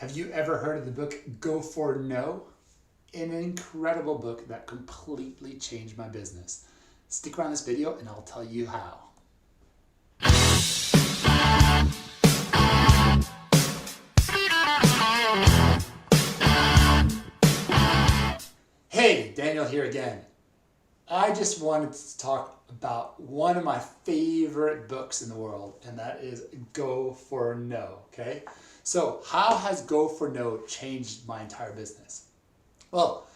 Have you ever heard of the book Go for No? An incredible book that completely changed my business. Stick around this video and I'll tell you how. Hey, Daniel here again. I just wanted to talk about one of my favorite books in the world, and that is Go for No, okay? So how has Go for No changed my entire business? Well,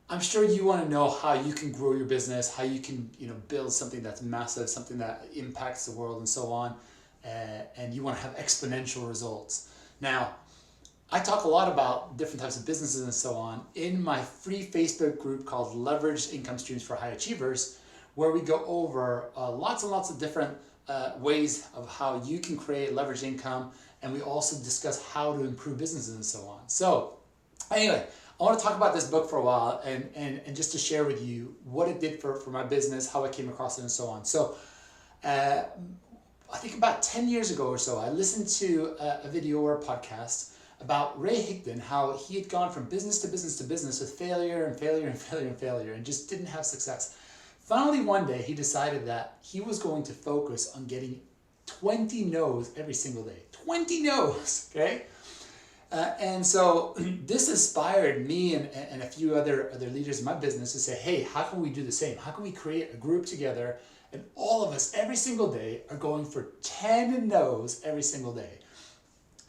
I'm sure you want to know how you can grow your business, how you can build something that's massive, something that impacts the world and so on, and you want to have exponential results. Now, I talk a lot about different types of businesses and so on in my free Facebook group called Leveraged Income Streams for High Achievers, where we go over lots and lots of different ways of how you can create leveraged income, and we also discuss how to improve businesses and so on. So anyway, I want to talk about this book for a while and just to share with you what it did for my business, how I came across it and so on. So I think about 10 years ago or so, I listened to a video or a podcast about Ray Higdon, how he had gone from business to business to business with failure and failure and failure and failure and just didn't have success. Finally, one day he decided that he was going to focus on getting 20 no's every single day. 20 no's, okay? And so this inspired me and a few other leaders in my business to say, hey, how can we do the same? How can we create a group together and all of us every single day are going for 10 no's every single day?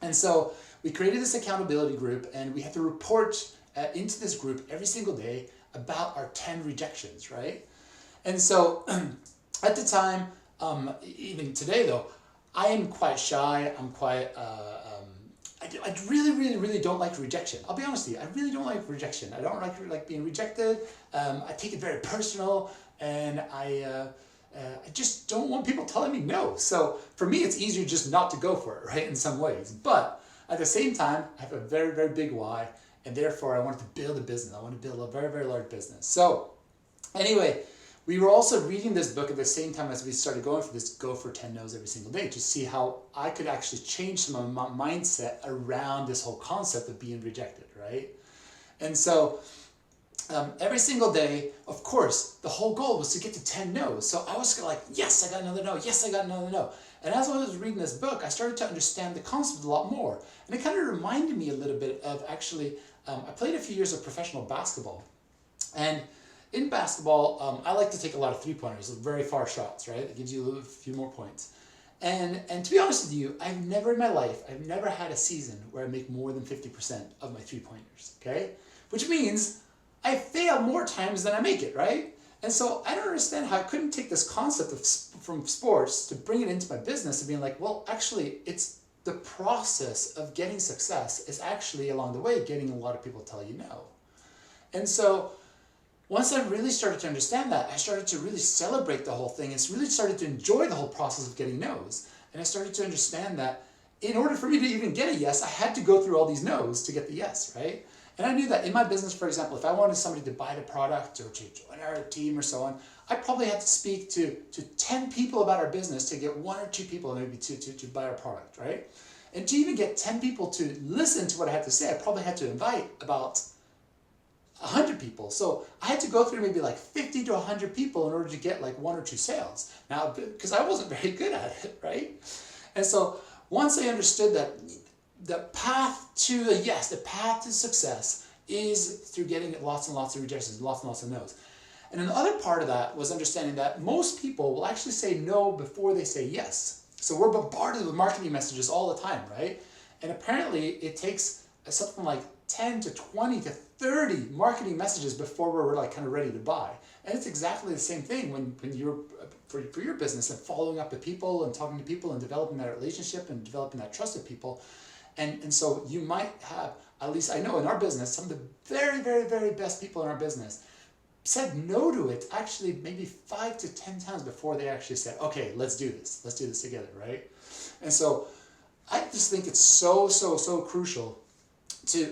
And so we created this accountability group, and we had to report into this group every single day about our 10 rejections, right? And so at the time, even today though, I am quite shy. I'm quite, I really don't like rejection. I'll be honest with you, I really don't like rejection. I don't like being rejected. I take it very personal, and I just don't want people telling me no. So for me, it's easier just not to go for it, right, in some ways. But at the same time, I have a very, very big why, and therefore I wanted to build a business. I want to build a very, very large business. So anyway, we were also reading this book at the same time as we started going for this Go for 10 No's every single day to see how I could actually change some of my mindset around this whole concept of being rejected, right? And so every single day, of course, the whole goal was to get to 10 no's. So I was like, yes, I got another no. Yes, I got another no. And as I was reading this book, I started to understand the concept a lot more. And it kind of reminded me a little bit of actually, I played a few years of professional basketball. And in basketball, I like to take a lot of three-pointers, very far shots, right? It gives you a few more points. And to be honest with you, I've never in my life, I've never had a season where I make more than 50% of my three-pointers, okay? Which means I fail more times than I make it, right? And so I don't understand how I couldn't take this concept from sports to bring it into my business and being like, well, actually, it's the process of getting success is actually along the way getting a lot of people to tell you no. And so once I really started to understand that, I started to really celebrate the whole thing and really started to enjoy the whole process of getting no's. And I started to understand that in order for me to even get a yes, I had to go through all these no's to get the yes, right? And I knew that in my business, for example, if I wanted somebody to buy the product or to join our team or so on, I probably had to speak to 10 people about our business to get one or two people maybe to buy our product, right? And to even get 10 people to listen to what I had to say, I probably had to invite about 100 people. So I had to go through maybe like 50 to 100 people in order to get like one or two sales. Now, because I wasn't very good at it, right? And so once I understood that the path to a yes, the path to success is through getting lots and lots of rejections, lots and lots of no's. And the other part of that was understanding that most people will actually say no before they say yes. So we're bombarded with marketing messages all the time, right? And apparently it takes something like 10 to 20 to 30 marketing messages before we're like kind of ready to buy. And it's exactly the same thing when you're for your business and following up with people and talking to people and developing that relationship and developing that trust with people. And so you might have, at least I know in our business, some of the very, very, very best people in our business said no to it actually maybe 5 to 10 times before they actually said, okay, let's do this together, right? And so I just think it's so crucial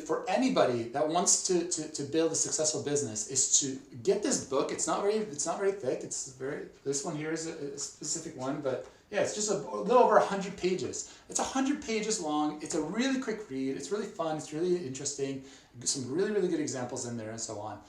for anybody that wants to build a successful business is to get this book. It's not very thick. This one here is a specific one, but Yeah, it's just a little over 100 pages. It's 100 pages long. It's a really quick read. It's really fun. It's really interesting. Some really, really good examples in there and so on.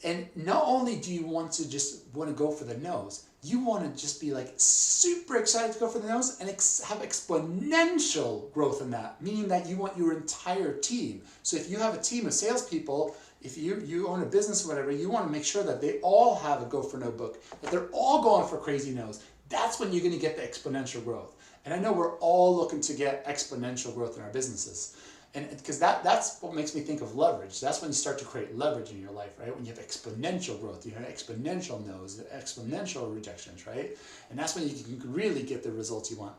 And not only do you want to go for the nose, you want to just be like super excited to go for the nose and have exponential growth in that, meaning that you want your entire team. So if you have a team of salespeople, if you own a business or whatever, you want to make sure that they all have a go for no book, that they're all going for crazy nose. That's when you're going to get the exponential growth. And I know we're all looking to get exponential growth in our businesses. And because that's what makes me think of leverage. That's when you start to create leverage in your life, right? When you have exponential growth, you have exponential no's, exponential rejections, right? And that's when you can really get the results you want.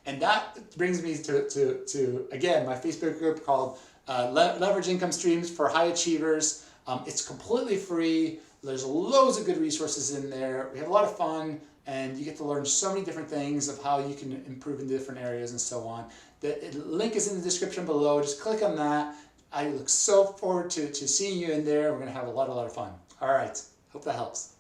And that brings me to again, my Facebook group called Leverage Income Streams for High Achievers. It's completely free. There's loads of good resources in there. We have a lot of fun, and you get to learn so many different things of how you can improve in different areas and so on. The link is in the description below. Just click on that. I look so forward to seeing you in there. We're going to have a lot of fun. All right. Hope that helps.